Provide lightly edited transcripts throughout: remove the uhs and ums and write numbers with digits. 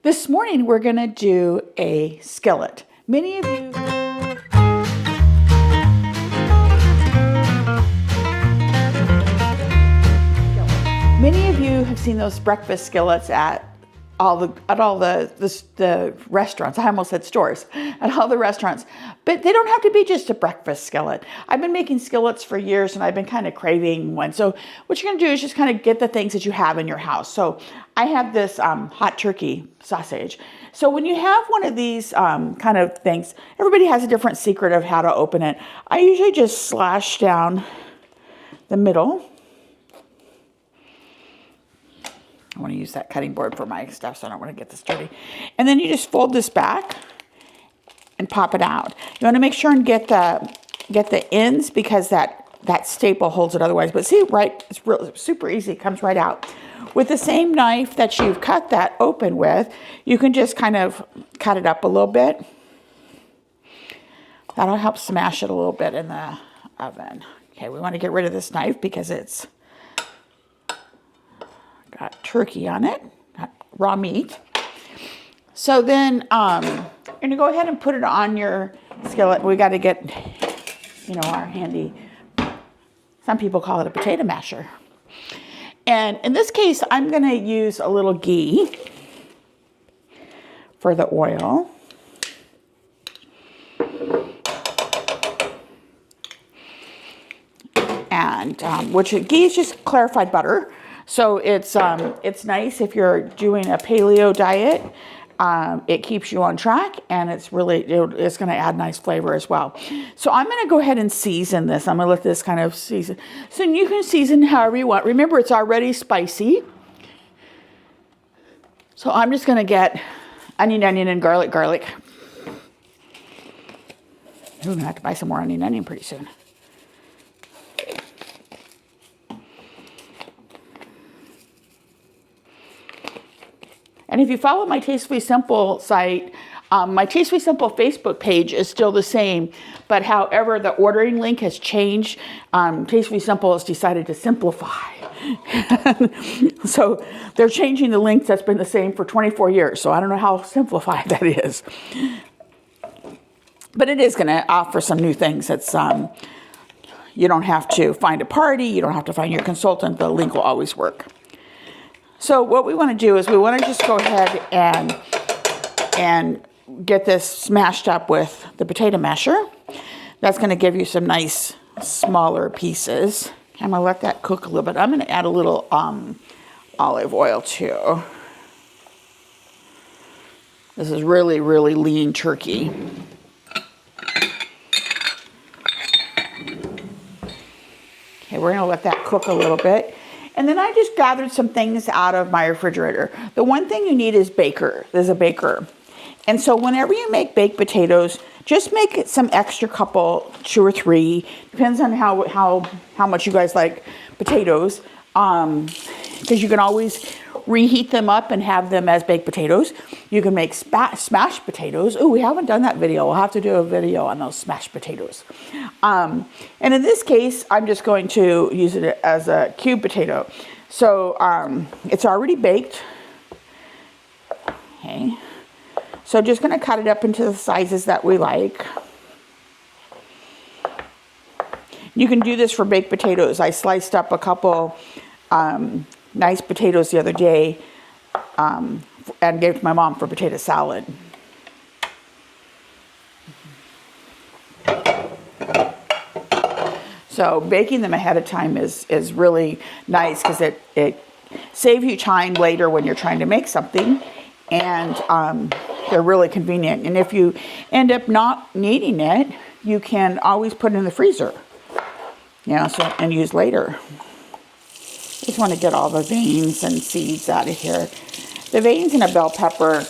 This morning we're going to do a skillet. Many of you have seen those breakfast skillets at all the restaurants. I almost said stores, at all the restaurants. But they don't have to be just a breakfast skillet. I've been making skillets for years and I've been kind of craving one. So what you're gonna do is just kind of get the things that you have in your house. So I have this hot turkey sausage. So when you have one of these kind of things, everybody has a different secret of how to open it. I usually just slash down the middle. I want to use that cutting board for my stuff, so I don't want to get this dirty. And then you just fold this back and pop it out. You want to make sure and get the ends because that staple holds it otherwise. But see, right, it's super easy. It comes right out. With the same knife that you've cut that open with, you can just kind of cut it up a little bit. That'll help smash it a little bit in the oven. Okay, we want to get rid of this knife because it's got turkey on it, got raw meat. So then you're gonna go ahead and put it on your skillet. We got to get, our handy, some people call it a potato masher. And in this case, I'm gonna use a little ghee for the oil. And which ghee is just clarified butter. So it's nice if you're doing a paleo diet. It keeps you on track, and it's going to add nice flavor as well. So I'm going to go ahead and season this. I'm going to let this kind of season. So you can season however you want. Remember, it's already spicy. So I'm just going to get onion, and garlic. Ooh, I'm going to have to buy some more onion pretty soon. And if you follow my Tastefully Simple site, my Tastefully Simple Facebook page is still the same, but however, the ordering link has changed. Tastefully Simple has decided to simplify. So they're changing the link that's been the same for 24 years. So I don't know how simplified that is. But it is going to offer some new things. It's you don't have to find a party. You don't have to find your consultant. The link will always work. So what we want to do is we want to just go ahead and get this smashed up with the potato masher. That's going to give you some nice smaller pieces. I'm going to let that cook a little bit. I'm going to add a little olive oil too. This is really, really lean turkey. Okay, we're going to let that cook a little bit. And then I just gathered some things out of my refrigerator. The one thing you need is baker. There's a baker. And so whenever you make baked potatoes, just make it some extra couple, 2 or 3. Depends on how much you guys like potatoes. Because you can always reheat them up and have them as baked potatoes. You can make smashed potatoes. Oh, we haven't done that video. We'll have to do a video on those smashed potatoes. And in this case, I'm just going to use it as a cube potato. So it's already baked. Okay. So just going to cut it up into the sizes that we like. You can do this for baked potatoes. I sliced up a couple nice potatoes the other day and gave to my mom for potato salad. So baking them ahead of time is really nice because it saves you time later when you're trying to make something, and they're really convenient. And if you end up not needing it, you can always put it in the freezer, and use later. Just want to get all the veins and seeds out of here. The veins in a bell pepper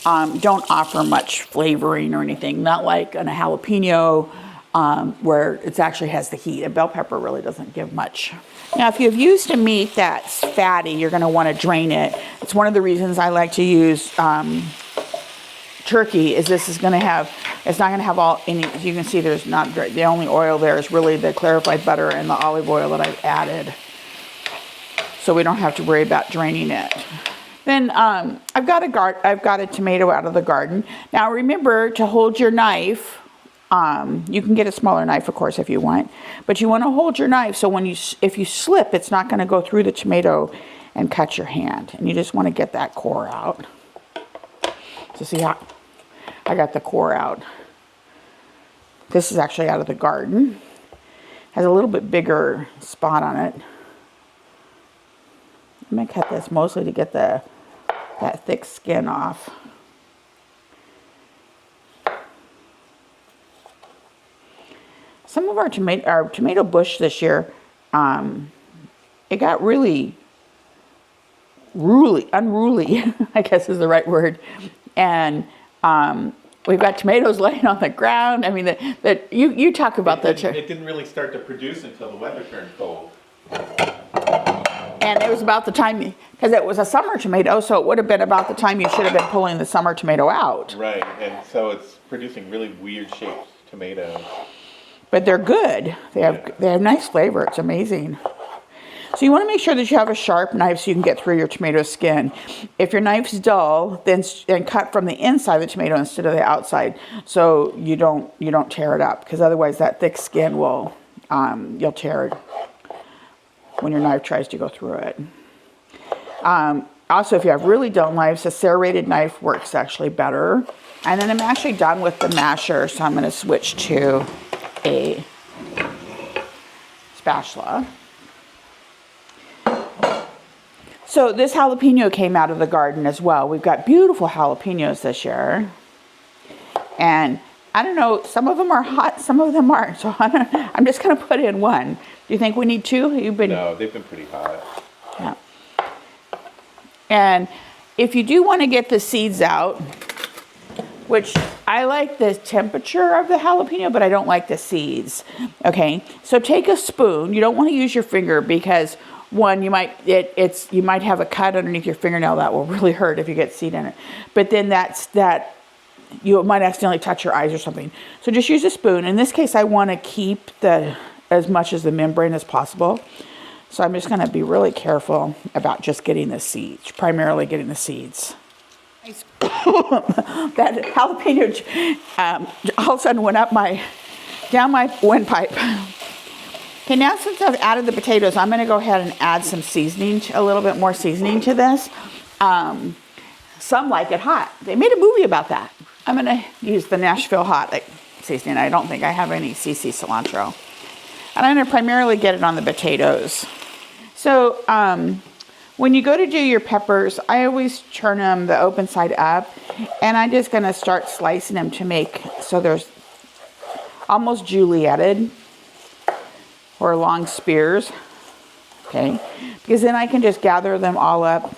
don't offer much flavoring or anything, not like in a jalapeno where it actually has the heat. A bell pepper really doesn't give much. Now, if you've used a meat that's fatty, you're going to want to drain it. It's one of the reasons I like to use turkey. Is this is going to have, it's not going to have all any. You can see there's not the only oil there is really the clarified butter and the olive oil that I've added. So we don't have to worry about draining it. Then I've got a tomato out of the garden. Now remember to hold your knife. You can get a smaller knife, of course, if you want, but you want to hold your knife so if you slip, it's not going to go through the tomato and cut your hand. And you just want to get that core out. So see how I got the core out. This is actually out of the garden. Has a little bit bigger spot on it. I'm going to cut this mostly to get that thick skin off. Some of our tomato bush this year, it got really unruly, I guess is the right word. And we've got tomatoes laying on the ground. I mean, you talk about it didn't really start to produce until the weather turned cold. And it was about the time, because it was a summer tomato, so it would have been about the time you should have been pulling the summer tomato out. Right, and so it's producing really weird shaped tomatoes. But they're good. They have nice flavor. It's amazing. So you want to make sure that you have a sharp knife so you can get through your tomato skin. If your knife's dull, then cut from the inside of the tomato instead of the outside, so you don't tear it up, because otherwise that thick skin will you'll tear it when your knife tries to go through it. Also, if you have really dull knives, a serrated knife works actually better. And then I'm actually done with the masher, so I'm going to switch to a spatula. So this jalapeno came out of the garden as well. We've got beautiful jalapenos this year. And I don't know, some of them are hot, some of them aren't. So I'm just going to put in one. Do you think we need two? No, they've been pretty hot. Yeah. And if you do want to get the seeds out, which I like the temperature of the jalapeno, but I don't like the seeds. Okay, so take a spoon. You don't want to use your finger because one, you might have a cut underneath your fingernail that will really hurt if you get seed in it. But then you might accidentally touch your eyes or something. So just use a spoon. In this case, I want to keep as much as the membrane as possible. So I'm just going to be really careful about just getting the seeds, primarily getting the seeds. That jalapeno all of a sudden went down my windpipe. Okay, now since I've added the potatoes, I'm going to go ahead and add some seasoning, a little bit more seasoning to this. Some like it hot. They made a movie about that. I'm going to use the Nashville hot seasoning. I don't think I have any CC cilantro. And I'm going to primarily get it on the potatoes. So when you go to do your peppers, I always turn them the open side up. And I'm just going to start slicing them to make so there's almost Julietted or long spears. Okay, because then I can just gather them all up.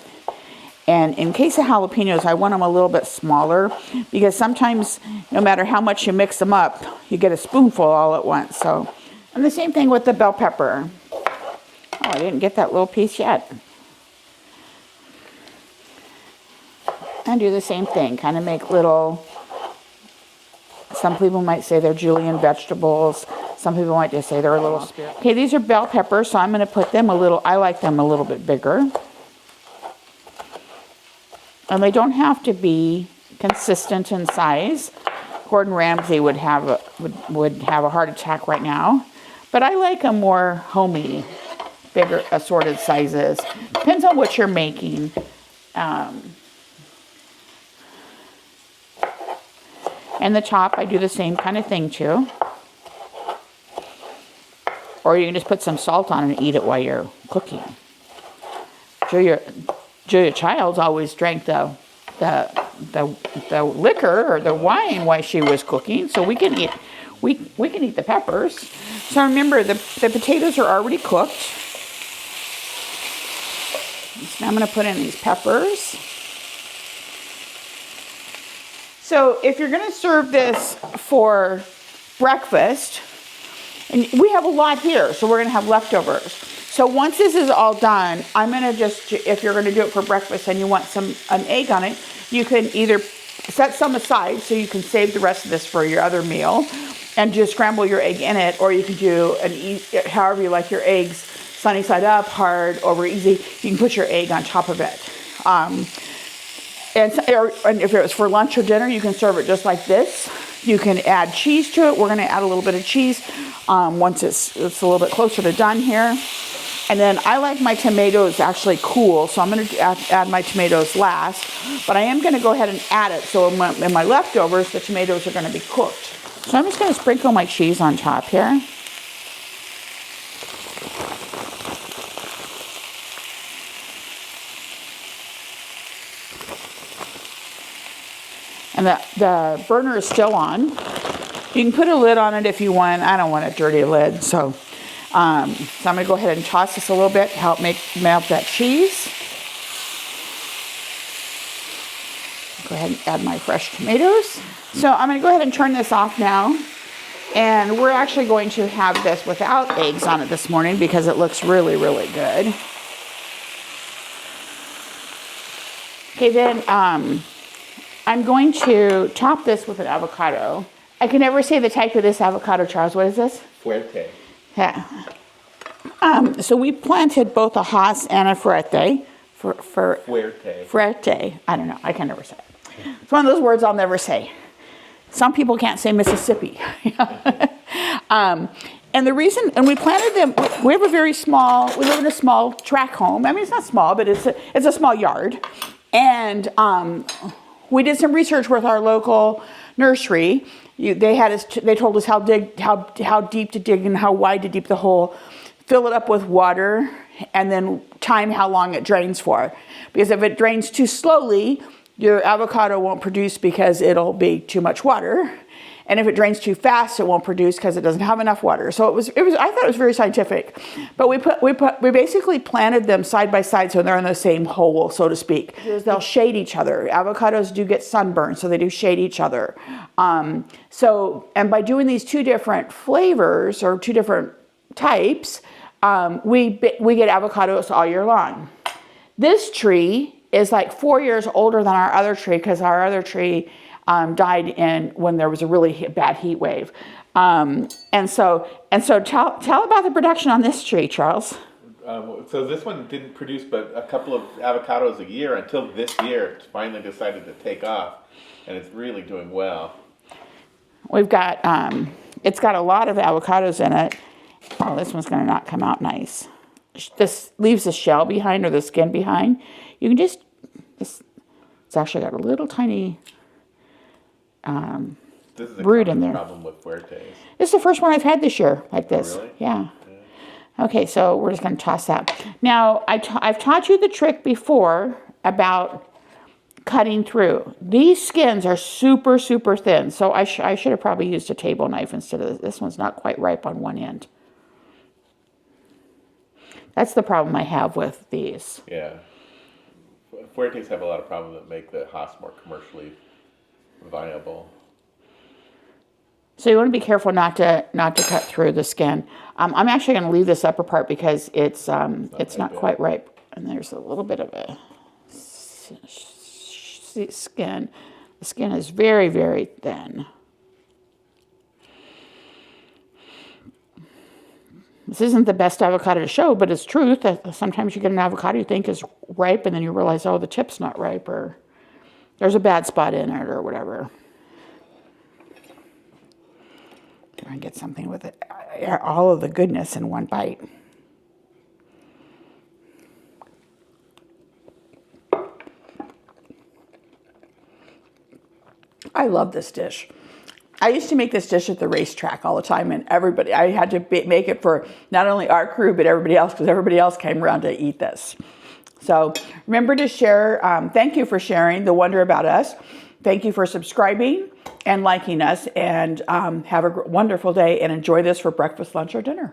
And in case of jalapenos, I want them a little bit smaller because sometimes no matter how much you mix them up, you get a spoonful all at once. So, and the same thing with the bell pepper. Oh, I didn't get that little piece yet. And do the same thing, kind of make little, some people might say they're julienne vegetables. Some people might just say they're a little, okay, these are bell peppers, so I'm going to put them I like them a little bit bigger. And they don't have to be consistent in size. Gordon Ramsay would have a heart attack right now. But I like them more homey, bigger assorted sizes. Depends on what you're making. And the top, I do the same kind of thing too. Or you can just put some salt on and eat it while you're cooking. Julia Childs always drank the liquor or the wine while she was cooking, so we can eat the peppers. So remember, the potatoes are already cooked. So now I'm going to put in these peppers. So if you're going to serve this for breakfast, and we have a lot here, so we're going to have leftovers. So once this is all done, I'm going to just, if you're going to do it for breakfast and you want an egg on it, you can either set some aside so you can save the rest of this for your other meal and just scramble your egg in it, or you can do however you like your eggs, sunny side up, hard, over easy. You can put your egg on top of it. And if it was for lunch or dinner, you can serve it just like this. You can add cheese to it. We're going to add a little bit of cheese once it's a little bit closer to done here. And then I like my tomatoes actually cool, so I'm going to add my tomatoes last. But I am going to go ahead and add it, so in my leftovers, the tomatoes are going to be cooked. So I'm just going to sprinkle my cheese on top here. And the burner is still on. You can put a lid on it if you want. I don't want a dirty lid, so I'm going to go ahead and toss this a little bit to help melt that cheese. Go ahead and add my fresh tomatoes. So I'm going to go ahead and turn this off now. And we're actually going to have this without eggs on it this morning because it looks really, really good. Okay, then I'm going to top this with an avocado. I can never say the type of this avocado, Charles. What is this? Fuerte. Yeah. So we planted both a Haas and a Fuerte. Fuerte. Fuerte. I don't know. I can never say it. It's one of those words I'll never say. Some people can't say Mississippi. And the reason, and we planted them, we live in a small tract home. I mean, it's not small, but it's a small yard. And we did some research with our local nursery. They told us how deep to dig and how wide to deep the hole, fill it up with water, and then time how long it drains for. Because if it drains too slowly, your avocado won't produce because it'll be too much water. And if it drains too fast, it won't produce because it doesn't have enough water. So I thought it was very scientific. But we basically planted them side by side so they're in the same hole, so to speak. They'll shade each other. Avocados do get sunburned, so they do shade each other. And by doing these two different flavors or two different types, we get avocados all year long. This tree is like 4 years older than our other tree because our other tree died when there was a really bad heat wave. And so tell about the production on this tree, Charles. So this one didn't produce but a couple of avocados a year until this year it finally decided to take off, and it's really doing well. We've got, it's got a lot of avocados in it. Oh, this one's going to not come out nice. This leaves the shell behind or the skin behind. You can just, it's actually got a little tiny this is a root in there. Problem with Fuertes. This is the first one I've had this year like this. Oh, really? Yeah. Okay, so we're just going to toss that. Now, I've taught you the trick before about cutting through. These skins are super, super thin, so I should have probably used a table knife instead of this. This one's not quite ripe on one end. That's the problem I have with these. Yeah. Fuertes have a lot of problems that make the Haas more commercially viable. So you want to be careful not to cut through the skin. I'm actually going to leave this upper part because it's not quite ripe, and there's a little bit of a skin. The skin is very, very thin. This isn't the best avocado to show, but it's truth. Sometimes you get an avocado you think is ripe, and then you realize, oh, the tip's not ripe, or there's a bad spot in it, or whatever. Try and get something with it. All of the goodness in one bite. I love this dish. I used to make this dish at the racetrack all the time, and I had to make it for not only our crew, but everybody else, because everybody else came around to eat this. So remember to share. Thank you for sharing the Wonder About Us. Thank you for subscribing and liking us, and have a wonderful day, and enjoy this for breakfast, lunch, or dinner.